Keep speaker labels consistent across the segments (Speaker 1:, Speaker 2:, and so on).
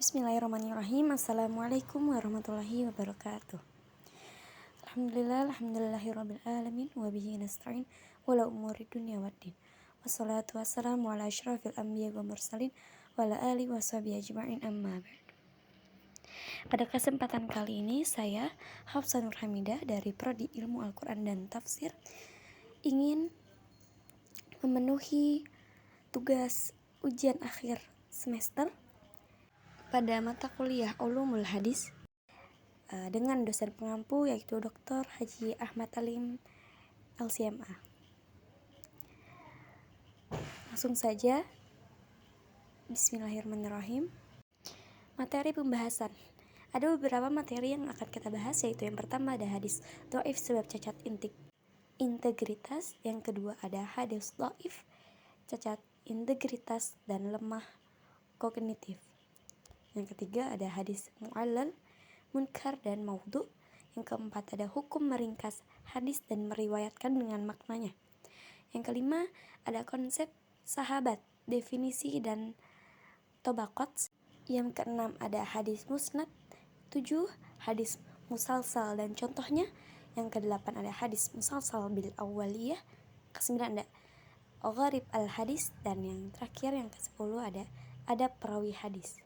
Speaker 1: Bismillahirrahmanirrahim. Assalamualaikum warahmatullahi wabarakatuh. Alhamdulillahirabbil alamin wa bihi nasta'in wala umuri dunya waddin. Wassalatu wassalamu ala asyrafil anbiya wa mursalin wa ala alihi washabihi ajma'in amma ba'd. Pada kesempatan kali ini saya Hafsah Nur Hamidah dari Prodi Ilmu Al-Qur'an dan Tafsir ingin memenuhi tugas ujian akhir semester pada mata kuliah Ulumul Hadis dengan dosen pengampu yaitu Dr. Haji Ahmad Alim LCMA. Langsung saja, Bismillahirrahmanirrahim. Materi pembahasan. Ada beberapa materi yang akan kita bahas, yaitu yang pertama ada hadis dhaif sebab cacat integritas, yang kedua ada hadis dhaif cacat integritas dan lemah kognitif, yang ketiga ada hadis mu'allal, munkar dan maudhu, yang keempat ada hukum meringkas hadis dan meriwayatkan dengan maknanya, yang kelima ada konsep sahabat, definisi dan tobaqat, yang keenam ada hadis musnad, 7 hadis musalsal dan contohnya, yang kedelapan ada hadis musalsal bil awwaliyah, kesembilan ada gharib al hadis, dan yang terakhir yang ke-10 ada adab perawi hadis.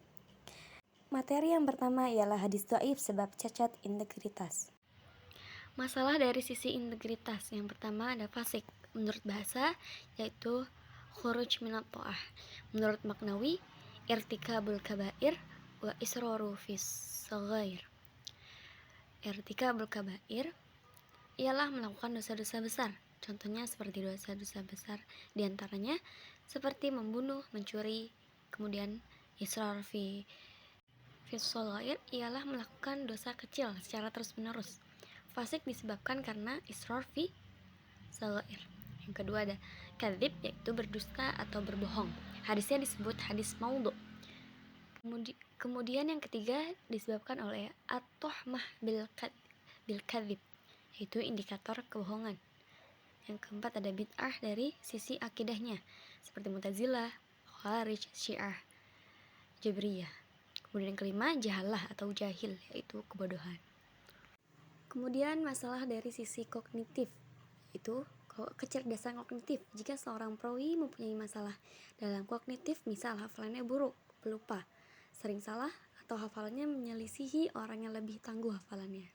Speaker 1: Materi yang pertama ialah hadis dhaif sebab cacat integritas. Masalah dari sisi integritas, yang pertama ada fasik. Menurut bahasa yaitu khuruj minat ta'ah. Menurut maknawi irtikabul kabair wa israru fis saghair. Irtikabul kabair ialah melakukan dosa-dosa besar. Contohnya seperti dosa-dosa besar diantaranya seperti membunuh, mencuri, kemudian israr fi Fisolair ialah melakukan dosa kecil secara terus-menerus. Fasik disebabkan karena israr fi salair. Yang kedua ada kadzib, yaitu berdusta atau berbohong. Hadisnya disebut hadis maudhu. Kemudian yang ketiga disebabkan oleh at-tuhmah bil kadzib, yaitu indikator kebohongan. Yang keempat ada bid'ah dari sisi akidahnya, seperti Mu'tazilah, Khawarij, Syiah, Jabriyah. Kemudian yang kelima jahalah atau jahil, yaitu kebodohan. Kemudian masalah dari sisi kognitif, yaitu kecerdasan kognitif. Jika seorang perawi mempunyai masalah dalam kognitif, misal hafalannya buruk, pelupa, sering salah, atau hafalannya menyelisihi orang yang lebih tangguh hafalannya,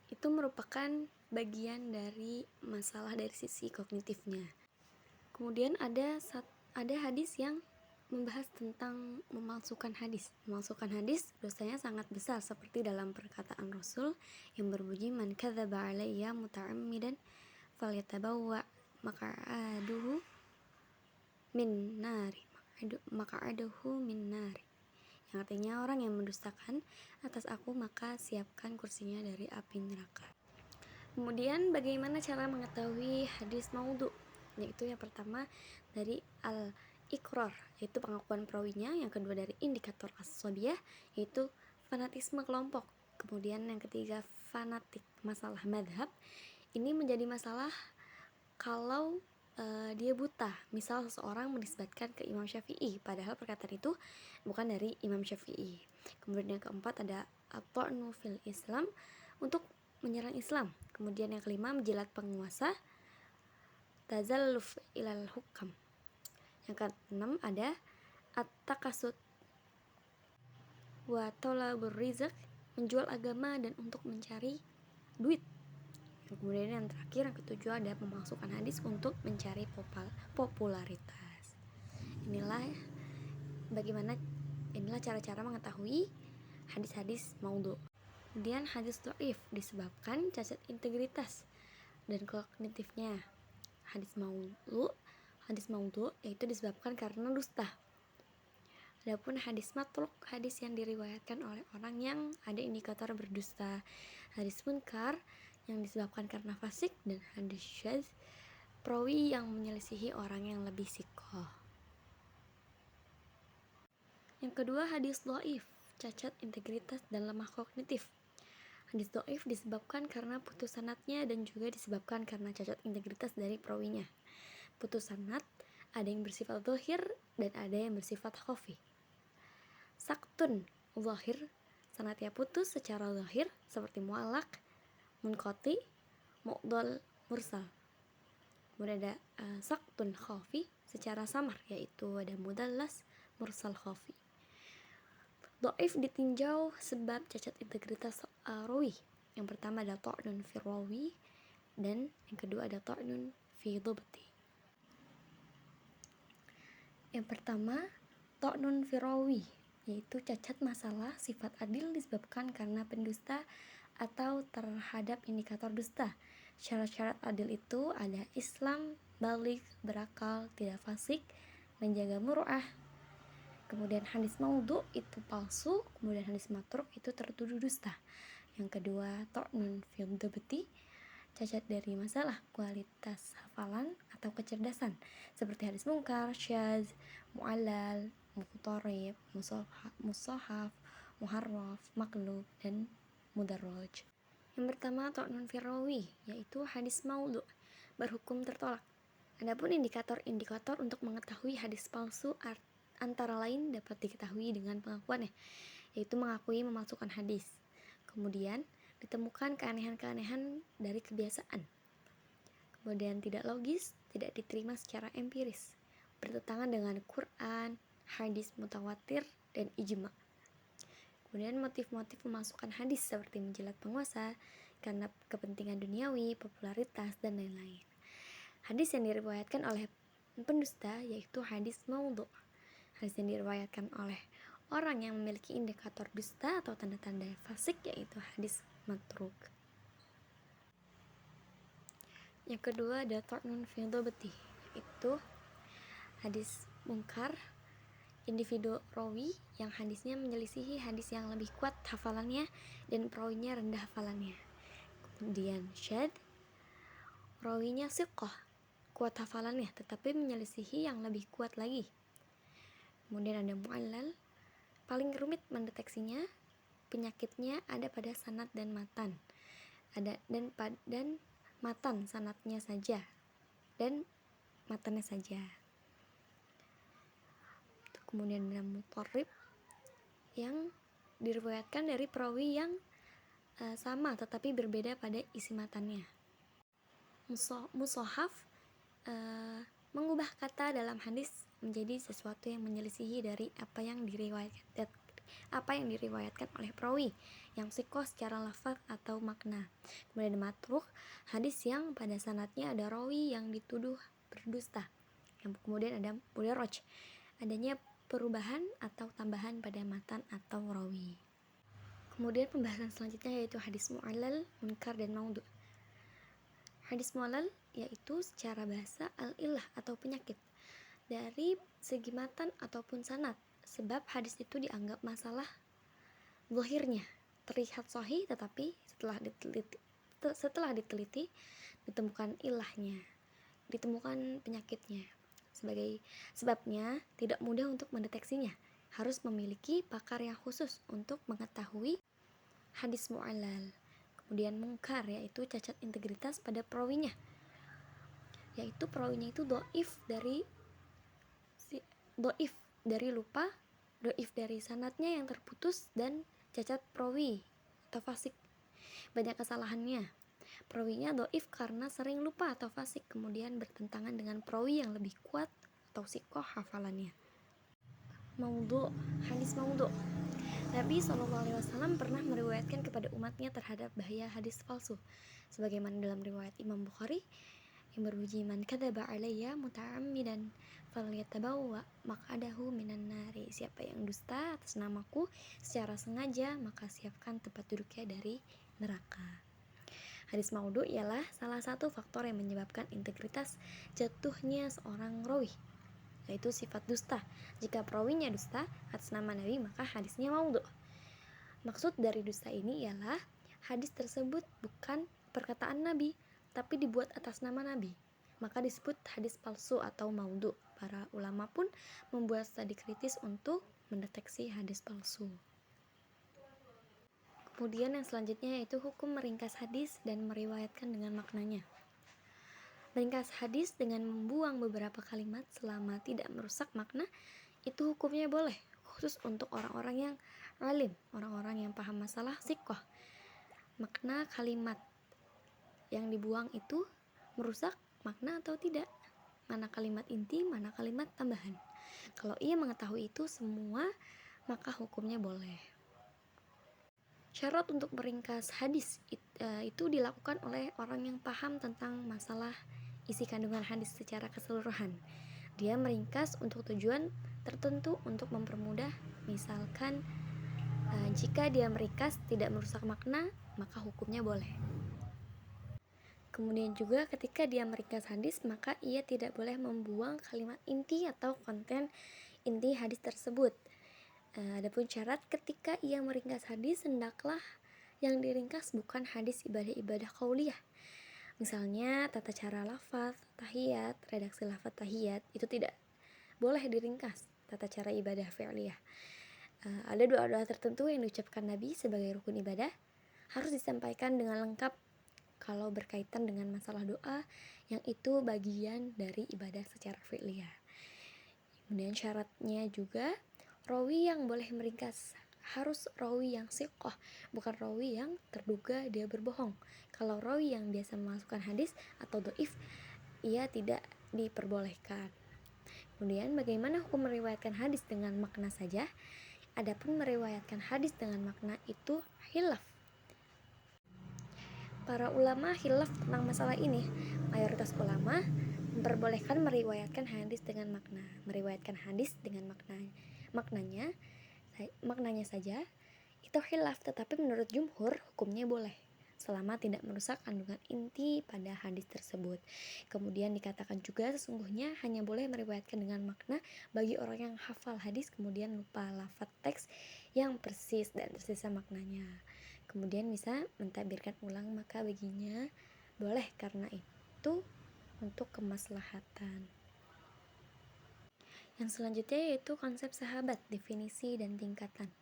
Speaker 1: itu merupakan bagian dari masalah dari sisi kognitifnya. Kemudian ada hadis yang membahas tentang memalsukan hadis. Memalsukan hadis dosanya sangat besar, seperti dalam perkataan Rasul yang berbunyi man kadzaba alayya muta'ammidan falyatabawwa maq'adahu min nari. Maq'adahu min nari. Yang artinya orang yang mendustakan atas aku maka siapkan kursinya dari api neraka. Kemudian bagaimana cara mengetahui hadis maudhu? Yaitu yang pertama dari al-iqrar, yaitu pengakuan perawinya. Yang kedua dari indikator as-sabiyah, yaitu fanatisme kelompok. Kemudian yang ketiga fanatik, masalah madhab. Ini menjadi masalah kalau dia buta. Misal seseorang menisbatkan ke Imam Syafi'i, padahal perkataan itu bukan dari Imam Syafi'i. Kemudian yang keempat ada at-ta'nu fil Islam, untuk menyerang Islam. Kemudian yang kelima menjilat penguasa, tazalluf ilal hukam. Yang keenam ada at-takasud wa talabur rizq, menjual agama dan untuk mencari duit. Kemudian yang terakhir, yang ketujuh ada memasukkan hadis untuk mencari popularitas. Inilah cara-cara mengetahui hadis-hadis maudhu. Kemudian hadis dhaif disebabkan cacat integritas dan kognitifnya. Hadis maudhu yaitu disebabkan karena dusta. Adapun hadis matruk, hadis yang diriwayatkan oleh orang yang ada indikator berdusta. Hadis munkar yang disebabkan karena fasik, dan hadis syadz, perawi yang menyelisihi orang yang lebih sikoh. Yang kedua hadis dhaif, cacat integritas dan lemah kognitif. Hadis dhaif disebabkan karena putus sanadnya dan juga disebabkan karena cacat integritas dari perawinya. Putus sanad ada yang bersifat zahir dan ada yang bersifat khafi. saktun zahir, sanadnya putus secara zahir seperti mu'allaq, munqati, mu'dhal, mursal. Kemudian ada saktun khafi secara samar, yaitu ada mudallas, mursal khafi. Dhaif ditinjau sebab cacat integritas rawi. Yang pertama ada ta'nun fi rawi, dan yang kedua ada ta'nun fi dhabti. Yang pertama, ta'nun fi rawi, yaitu cacat masalah sifat adil disebabkan karena pendusta atau terhadap indikator dusta. Syarat-syarat adil itu ada Islam, baligh, berakal, tidak fasik, menjaga muru'ah. Kemudian hadis maudhu itu palsu, kemudian hadis matruk itu tertuduh dusta. Yang kedua, ta'nun fi dhabti, cacat dari masalah kualitas hafalan atau kecerdasan seperti hadis mungkar, syadz, mu'allal, muqtarib, musahaf, muharraf, maqlub, dan mudarraj. Yang pertama, ta'nun fi rawi, yaitu hadis maudhu, berhukum tertolak. Adapun indikator-indikator untuk mengetahui hadis palsu antara lain dapat diketahui dengan pengakuannya, yaitu mengakui memalsukan hadis. Kemudian ditemukan keanehan-keanehan dari kebiasaan. Kemudian tidak logis, tidak diterima secara empiris, bertentangan dengan Quran, hadis mutawatir, dan ijma. Kemudian motif-motif memasukkan hadis seperti menjilat penguasa karena kepentingan duniawi, popularitas, dan lain-lain. Hadis yang diriwayatkan oleh pendusta yaitu hadis maudhu. Hadis yang diriwayatkan oleh orang yang memiliki indikator dusta atau tanda-tanda fasik yaitu hadis matruk. Yang kedua ada ta'nun fi dhabti, itu hadis mungkar, individu rawi yang hadisnya menyelisihi hadis yang lebih kuat hafalannya dan perawinya rendah hafalannya. Kemudian syadz, rawinya thiqah, kuat hafalannya tetapi menyelisihi yang lebih kuat lagi. Kemudian ada mu'allal, paling rumit mendeteksinya, penyakitnya ada pada sanad dan matan. Dan matan sanadnya saja dan matannya saja. Kemudian ada mutarrib yang diriwayatkan dari perawi yang sama tetapi berbeda pada isi matannya. Musahaf mengubah kata dalam hadis menjadi sesuatu yang menyelisihi dari apa yang diriwayatkan oleh perawi yang thiqah secara lafaz atau makna. Kemudian matruk, hadis yang pada sanadnya ada rawi yang dituduh berdusta. Kemudian ada mudarraj, adanya perubahan atau tambahan pada matan atau rawi. Kemudian pembahasan selanjutnya yaitu hadis mu'allal, munkar, dan maudhu. Hadis mu'allal yaitu secara bahasa al-illah atau penyakit dari segi matan ataupun sanad, sebab hadis itu dianggap masalah zahirnya terlihat sahih tetapi setelah diteliti ditemukan ilahnya, ditemukan penyakitnya. Sebabnya tidak mudah untuk mendeteksinya, harus memiliki pakar yang khusus untuk mengetahui hadis mu'allal. Kemudian mungkar yaitu cacat integritas pada perawinya, yaitu perawinya itu dhaif dari lupa, dhaif dari sanadnya yang terputus, dan cacat perawi atau fasik, banyak kesalahannya. Perawinya dhaif karena sering lupa atau fasik, kemudian bertentangan dengan perawi yang lebih kuat atau thiqah hafalannya. Maudhu, hadis maudhu. Nabi SAW pernah meriwayatkan kepada umatnya terhadap bahaya hadis palsu, sebagaimana dalam riwayat Imam Bukhari yang berbunyi, man kadzaba alayya muta'ammidan falyatabawwa maq'adahu minan nari, siapa yang dusta atas namaku secara sengaja maka siapkan tempat duduknya dari neraka. Hadis maudhu ialah salah satu faktor yang menyebabkan integritas jatuhnya seorang rawi, yaitu sifat dusta. Jika perawinya dusta atas nama Nabi maka hadisnya maudhu. Maksud dari dusta ini ialah hadis tersebut bukan perkataan Nabi tapi dibuat atas nama Nabi, maka disebut hadis palsu atau maudhu. Para ulama pun membuat studi kritis untuk mendeteksi hadis palsu. Kemudian yang selanjutnya yaitu hukum meringkas hadis dan meriwayatkan dengan maknanya. Meringkas hadis dengan membuang beberapa kalimat selama tidak merusak makna itu hukumnya boleh, khusus untuk orang-orang yang alim, orang-orang yang paham masalah siqah. Makna kalimat yang dibuang itu merusak makna atau tidak? Mana kalimat inti, mana kalimat tambahan. Kalau ia mengetahui itu semua, maka hukumnya boleh. Syarat untuk meringkas hadis itu dilakukan oleh orang yang paham tentang masalah isi kandungan hadis secara keseluruhan. Dia meringkas untuk tujuan tertentu untuk mempermudah. Misalkan jika dia meringkas tidak merusak makna, maka hukumnya boleh. Kemudian juga ketika dia meringkas hadis, maka ia tidak boleh membuang kalimat inti atau konten inti hadis tersebut. Adapun syarat ketika ia meringkas hadis, hendaklah yang diringkas bukan hadis ibadah-ibadah qauliyah. Misalnya tata cara lafaz tahiyat, redaksi lafaz tahiyat itu tidak boleh diringkas. Tata cara ibadah fi'liyah. Ada doa-doa tertentu yang diucapkan Nabi sebagai rukun ibadah harus disampaikan dengan lengkap kalau berkaitan dengan masalah doa yang itu bagian dari ibadah secara fi'liyah. Kemudian syaratnya juga rawi yang boleh meringkas harus rawi yang siqah, bukan rawi yang terduga dia berbohong. Kalau rawi yang biasa memasukkan hadis atau dhaif, ia tidak diperbolehkan. Kemudian bagaimana hukum meriwayatkan hadis dengan makna saja? Adapun meriwayatkan hadis dengan makna itu khilaf. Para ulama khilaf tentang masalah ini. Mayoritas ulama memperbolehkan meriwayatkan hadis dengan makna. Meriwayatkan hadis dengan maknanya saja itu khilaf, tetapi menurut jumhur hukumnya boleh selama tidak merusak kandungan inti pada hadis tersebut. Kemudian dikatakan juga sesungguhnya hanya boleh meriwayatkan dengan makna bagi orang yang hafal hadis kemudian lupa lafaz teks yang persis dan tersisa maknanya, kemudian bisa mentakbirkan ulang, maka baginya boleh karena itu untuk kemaslahatan. Yang selanjutnya yaitu konsep sahabat, definisi dan tingkatan.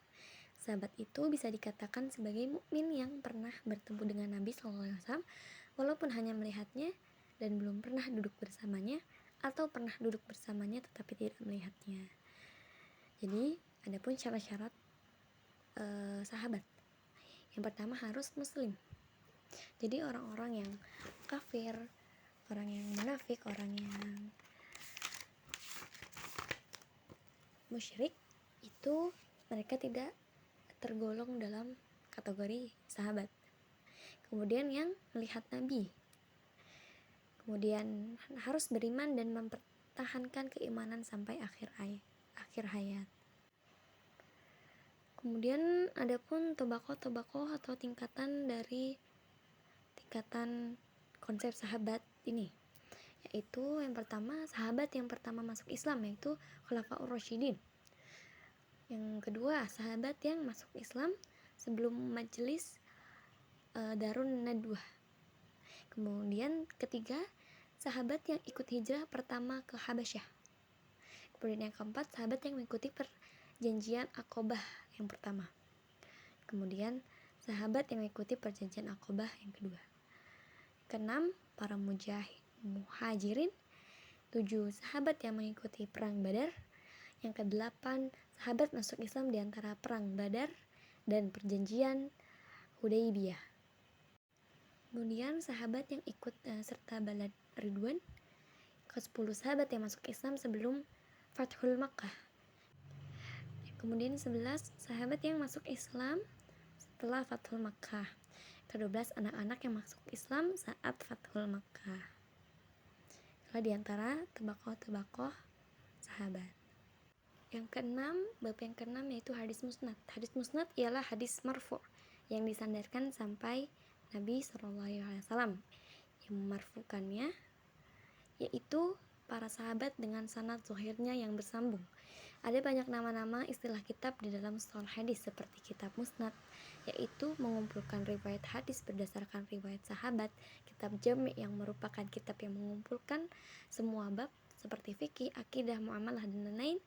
Speaker 1: Sahabat itu bisa dikatakan sebagai mukmin yang pernah bertemu dengan Nabi SAW walaupun hanya melihatnya dan belum pernah duduk bersamanya, atau pernah duduk bersamanya tetapi tidak melihatnya. Jadi adapun syarat-syarat sahabat. Yang pertama harus muslim. Jadi orang-orang yang kafir, orang yang munafik, orang yang musyrik itu mereka tidak tergolong dalam kategori sahabat. Kemudian yang melihat Nabi, kemudian harus beriman dan mempertahankan keimanan sampai akhir hayat. Kemudian adapun tobakoh atau tingkatan konsep sahabat ini, yaitu yang pertama sahabat yang pertama masuk Islam yaitu Khulafaur Rasyidin. Yang kedua sahabat yang masuk Islam sebelum majelis Darun Nadwah. Kemudian ketiga sahabat yang ikut hijrah pertama ke Habasyah. Kemudian yang keempat sahabat yang mengikuti perjanjian Aqabah yang pertama. Kemudian sahabat yang mengikuti perjanjian Aqabah yang kedua. Keenam para muhajirin. 7 sahabat yang mengikuti perang Badar. Yang kedelapan sahabat masuk Islam di antara perang Badar dan perjanjian Hudaybiyah. Kemudian sahabat yang ikut serta Balad Ridwan. Ke-10 sahabat yang masuk Islam sebelum Fathul Makkah. Kemudian 11 sahabat yang masuk Islam setelah Fathul Makkah. Ke-12 anak-anak yang masuk Islam saat Fathul Makkah. Itulah diantara tobakoh sahabat. Yang keenam, bab yang keenam yaitu hadis musnad. Hadis musnad ialah hadis marfu' yang disandarkan sampai Nabi SAW. Yang memarfukannya yaitu para sahabat dengan sanad zahirnya yang bersambung. Ada banyak nama-nama istilah kitab di dalam mustalah hadis seperti kitab musnad, yaitu mengumpulkan riwayat hadis berdasarkan riwayat sahabat. Kitab jami' yang merupakan kitab yang mengumpulkan semua bab seperti fikih, akidah, muamalah dan lain-lain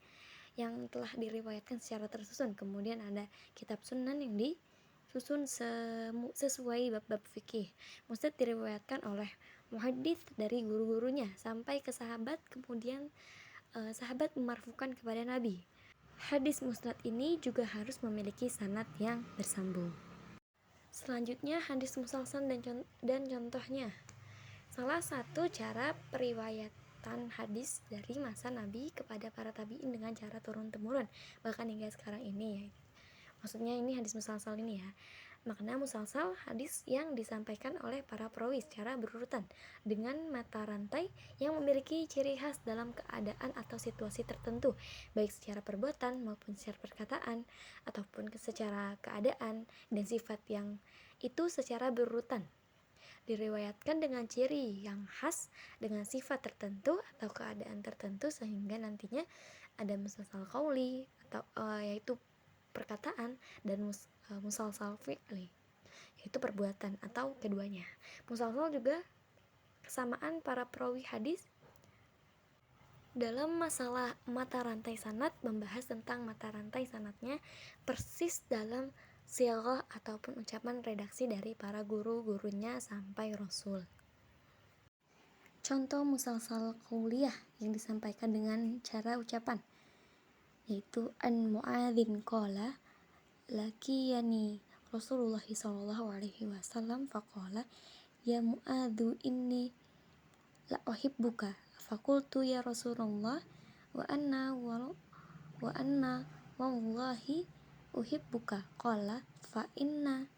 Speaker 1: yang telah diriwayatkan secara tersusun. Kemudian ada kitab sunan yang disusun sesuai bab-bab fikih. Musnad diriwayatkan oleh muhaddits dari guru-gurunya sampai ke sahabat, kemudian sahabat memarfukan kepada Nabi. Hadis musnad ini juga harus memiliki sanad yang bersambung. Selanjutnya hadis musalsal dan contohnya. Salah satu cara periwayatan hadis dari masa Nabi kepada para tabi'in dengan cara turun-temurun bahkan hingga sekarang ini ya. Maksudnya ini hadis musalsal ini ya. Makna musalsal hadis yang disampaikan oleh para perawi secara berurutan dengan mata rantai yang memiliki ciri khas dalam keadaan atau situasi tertentu, baik secara perbuatan maupun secara perkataan ataupun secara keadaan dan sifat yang itu secara berurutan. Diriwayatkan dengan ciri yang khas dengan sifat tertentu atau keadaan tertentu sehingga nantinya ada musalsal qauli atau yaitu perkataan dan musalsal fi'li yaitu perbuatan atau keduanya. Musalsal juga kesamaan para perawi hadis dalam masalah mata rantai sanad membahas tentang mata rantai sanadnya persis dalam sighah ataupun ucapan redaksi dari para guru-gurunya sampai Rasul. Contoh musalsal qauliyah yang disampaikan dengan cara ucapan yaitu an Mu'adzin qala lakiyani Rasulullah sallallahu alaihi wasallam faqala ya Mu'adzu inni la uhibbuka faqultu ya Rasulullah wa anna wallahi uhibbuka qala fa inna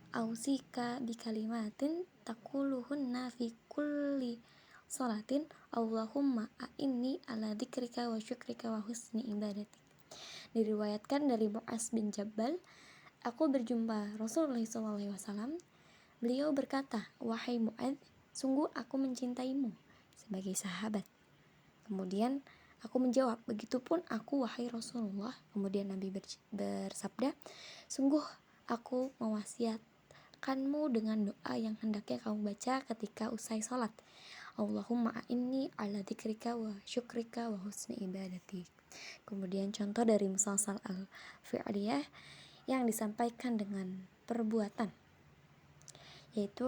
Speaker 1: ausika bi kalimatin taquluhunna fi kulli salatin Allahumma a'inni ala dzikrika wa syukrika wa husni ibadatik. Diriwayatkan dari Mu'adz bin Jabal, aku berjumpa Rasulullah SAW. Beliau berkata, wahai Mu'adz, sungguh aku mencintaimu sebagai sahabat. Kemudian aku menjawab, begitupun aku wahai Rasulullah. Kemudian Nabi bersabda, sungguh aku mewasiatkanmu dengan doa yang hendaknya kamu baca ketika usai sholat. Allahumma a'inni ala dzikrika wa syukrika wa husni ibadatik. Kemudian contoh dari musalsal al-fi'liyah yang disampaikan dengan perbuatan yaitu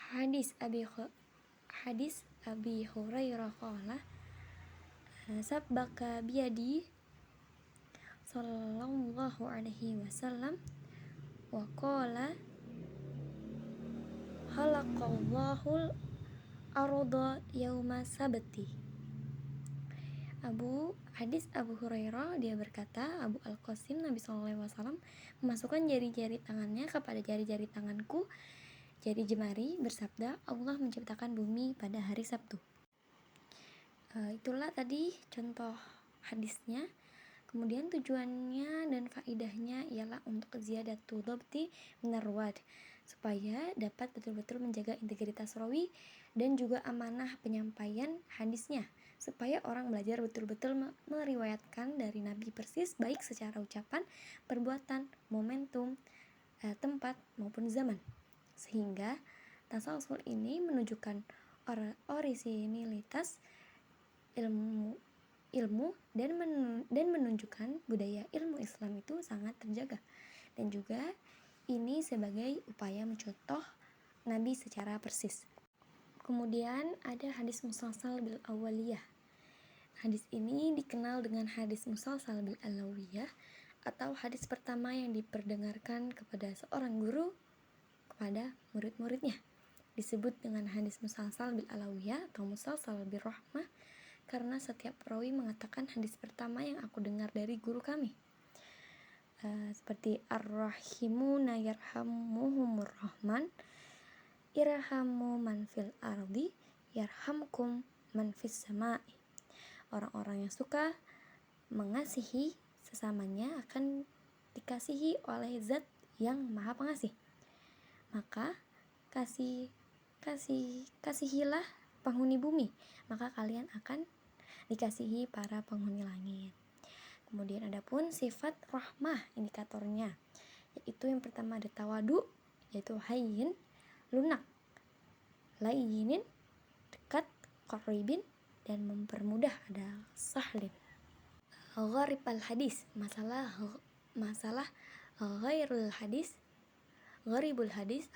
Speaker 1: hadis Abi Hurairah qala sabbaka biyadi sallallahu alaihi wasallam wa qala khalaqallahu al-arda yauma sabti. Hadis Abu Hurairah, dia berkata, Abu Al-Qasim Nabi SAW memasukkan jari-jari tangannya kepada jari-jari tanganku, jari jemari, bersabda, Allah menciptakan bumi pada hari Sabtu. Itulah tadi contoh hadisnya. Kemudian tujuannya dan faidahnya ialah untuk ziyadatul dhabti minar ruwat, supaya dapat betul-betul menjaga integritas rawi dan juga amanah penyampaian hadisnya, supaya orang belajar betul-betul meriwayatkan dari Nabi persis, baik secara ucapan, perbuatan, momentum, tempat maupun zaman, sehingga tasalsul ini menunjukkan orisinilitas ilmu dan menunjukkan budaya ilmu Islam itu sangat terjaga, dan juga ini sebagai upaya mencontoh Nabi secara persis. Kemudian ada hadis musalsal bil awaliyah. Hadis ini dikenal dengan hadis musalsal bil alawiyah atau hadis pertama yang diperdengarkan kepada seorang guru kepada murid-muridnya. Disebut dengan hadis musalsal bil alawiyah atau musalsal bil rahmah karena setiap perawi mengatakan hadis pertama yang aku dengar dari guru kami. Seperti ar-rahimuna yarhamuhumur rahman, irhamu man fil ardi yarhamkum man fis samai. Orang-orang yang suka mengasihi sesamanya akan dikasihi oleh zat yang maha pengasih. Maka kasihilah penghuni bumi, maka kalian akan dikasihi para penghuni langit. Kemudian adapun sifat rahmah indikatornya, yaitu yang pertama ada tawadu, yaitu hayyin, lunak, layyinin, dekat, qaribin, dan mempermudah ada sahlin. Gharib al-hadis, masalah ghairul hadis, gharibul hadis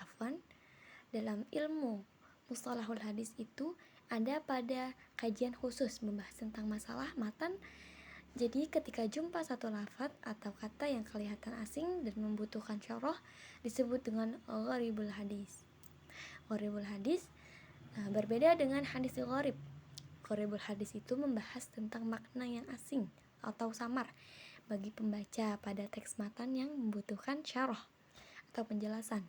Speaker 1: dalam ilmu mustalahul hadis itu ada pada kajian khusus membahas tentang masalah matan. Jadi ketika jumpa satu lafaz atau kata yang kelihatan asing dan membutuhkan syarah disebut dengan gharibul hadis. Gharibul hadis berbeda dengan hadis gharib. Gharibul hadis itu membahas tentang makna yang asing atau samar bagi pembaca pada teks matan yang membutuhkan syarah atau penjelasan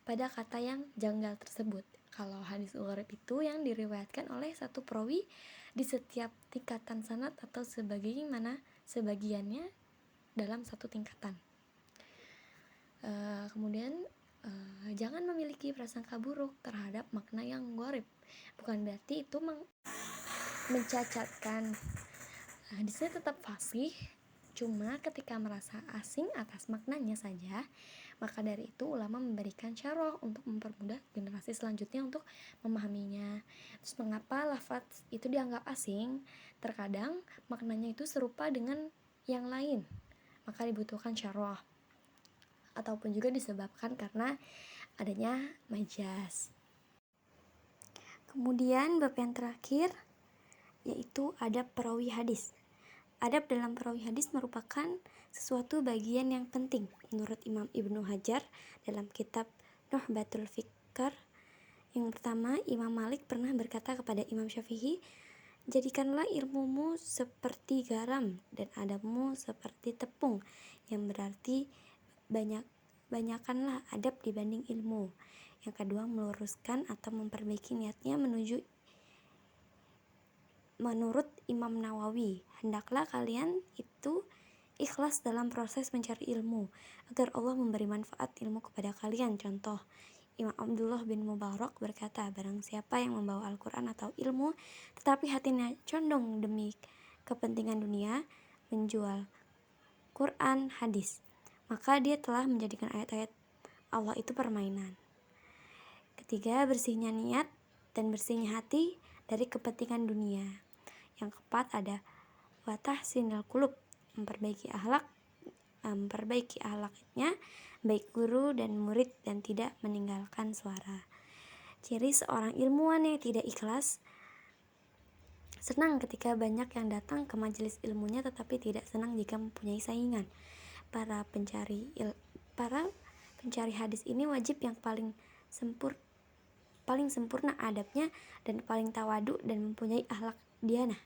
Speaker 1: pada kata yang janggal tersebut. Kalau hadis gharib itu yang diriwayatkan oleh satu perawi di setiap tingkatan sanad atau sebagiannya dalam satu tingkatan. Kemudian jangan memiliki prasangka buruk terhadap makna yang gharib. Bukan berarti itu mencacatkan. Hadisnya tetap fasih, cuma ketika merasa asing atas maknanya saja, maka dari itu ulama memberikan syarah untuk mempermudah generasi selanjutnya untuk memahaminya. Terus mengapa lafaz itu dianggap asing? Terkadang maknanya itu serupa dengan yang lain, maka dibutuhkan syarah. Ataupun juga disebabkan karena adanya majaz. Kemudian bab yang terakhir yaitu adab perawi hadis. Adab dalam perawi hadis merupakan sesuatu bagian yang penting menurut Imam Ibnu Hajar dalam kitab Nuhbatul Fikr. Yang pertama, Imam Malik pernah berkata kepada Imam Syafi'i, "Jadikanlah ilmumu seperti garam dan adabmu seperti tepung," yang berarti banyakkanlah adab dibanding ilmu. Yang kedua, meluruskan atau memperbaiki niatnya menurut Imam Nawawi, hendaklah kalian itu ikhlas dalam proses mencari ilmu agar Allah memberi manfaat ilmu kepada kalian. Contoh, Imam Abdullah bin Mubarak berkata, barang siapa yang membawa Al-Quran atau ilmu tetapi hatinya condong demi kepentingan dunia, menjual Quran, hadis, maka dia telah menjadikan ayat-ayat Allah itu permainan. Ketiga, bersihnya niat dan bersihnya hati dari kepentingan dunia. Yang keempat ada watahsinul qulub, memperbaiki akhlaknya baik guru dan murid dan tidak meninggalkan suara. Ciri seorang ilmuwan yang tidak ikhlas, senang ketika banyak yang datang ke majelis ilmunya tetapi tidak senang jika mempunyai saingan. Para pencari hadis ini wajib yang paling sempurna adabnya dan paling tawadu dan mempunyai akhlak dianah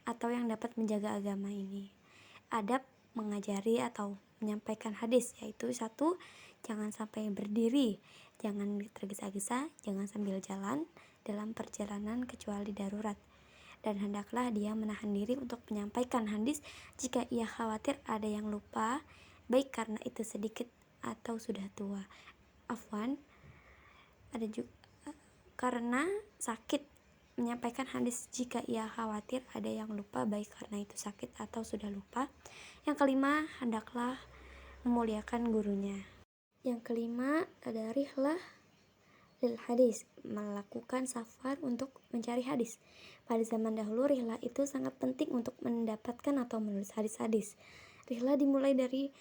Speaker 1: atau yang dapat menjaga agama ini. Adab mengajari atau menyampaikan hadis yaitu 1. Jangan sampai berdiri, jangan tergesa-gesa, jangan sambil jalan dalam perjalanan kecuali darurat, dan hendaklah dia menahan diri untuk menyampaikan hadis jika ia khawatir ada yang lupa, baik karena itu sedikit atau sudah tua. Ada juga karena sakit, menyampaikan hadis jika ia khawatir ada yang lupa, baik karena itu sakit atau sudah lupa. Yang kelima, hendaklah memuliakan gurunya. Yang kelima ada rihlah lil hadis, melakukan safar untuk mencari hadis. Pada zaman dahulu rihlah itu sangat penting untuk mendapatkan atau menulis hadis-hadis. Rihlah dimulai dari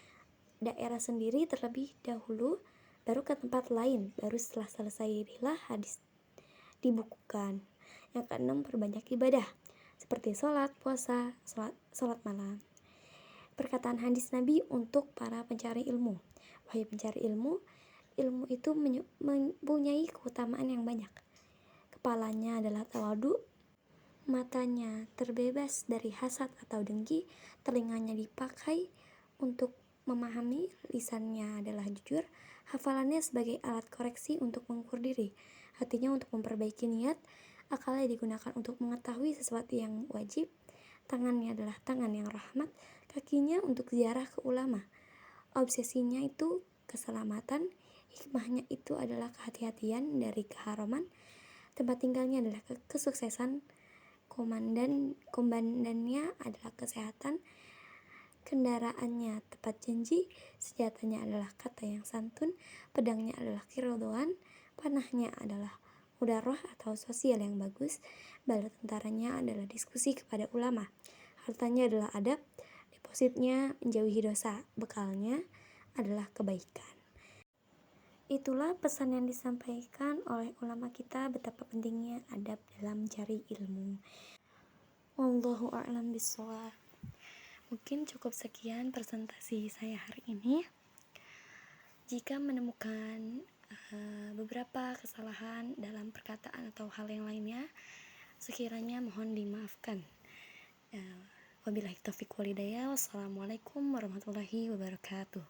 Speaker 1: daerah sendiri terlebih dahulu, baru ke tempat lain, baru setelah selesai rihlah hadis dibukukan. Yang keenam, perbanyak ibadah seperti sholat, puasa, sholat malam. Perkataan hadis Nabi untuk para pencari ilmu. Wahai pencari ilmu, ilmu itu mempunyai keutamaan yang banyak. Kepalanya adalah tawadu, matanya terbebas dari hasad atau dengki, telinganya dipakai untuk memahami, lisannya adalah jujur, hafalannya sebagai alat koreksi untuk mengukur diri, hatinya untuk memperbaiki niat, akalnya digunakan untuk mengetahui sesuatu yang wajib, tangannya adalah tangan yang rahmat, kakinya untuk ziarah ke ulama, obsesinya itu keselamatan, hikmahnya itu adalah kehati-hatian dari keharaman, tempat tinggalnya adalah kesuksesan, komandannya adalah kesehatan, kendaraannya tepat janji, senjatanya adalah kata yang santun, pedangnya adalah keridhaan, panahnya adalah mudaroh atau sosial yang bagus, bala tentaranya adalah diskusi kepada ulama, hartanya adalah adab, depositnya menjauhi dosa, bekalnya adalah kebaikan. Itulah pesan yang disampaikan oleh ulama kita betapa pentingnya adab dalam cari ilmu. Wallahu a'lam bishawab. Mungkin cukup sekian presentasi saya hari ini. Jika menemukan beberapa kesalahan dalam perkataan atau hal yang lainnya, sekiranya mohon dimaafkan. Wabillahi taufiq walhidayah. Wassalamualaikum warahmatullahi wabarakatuh.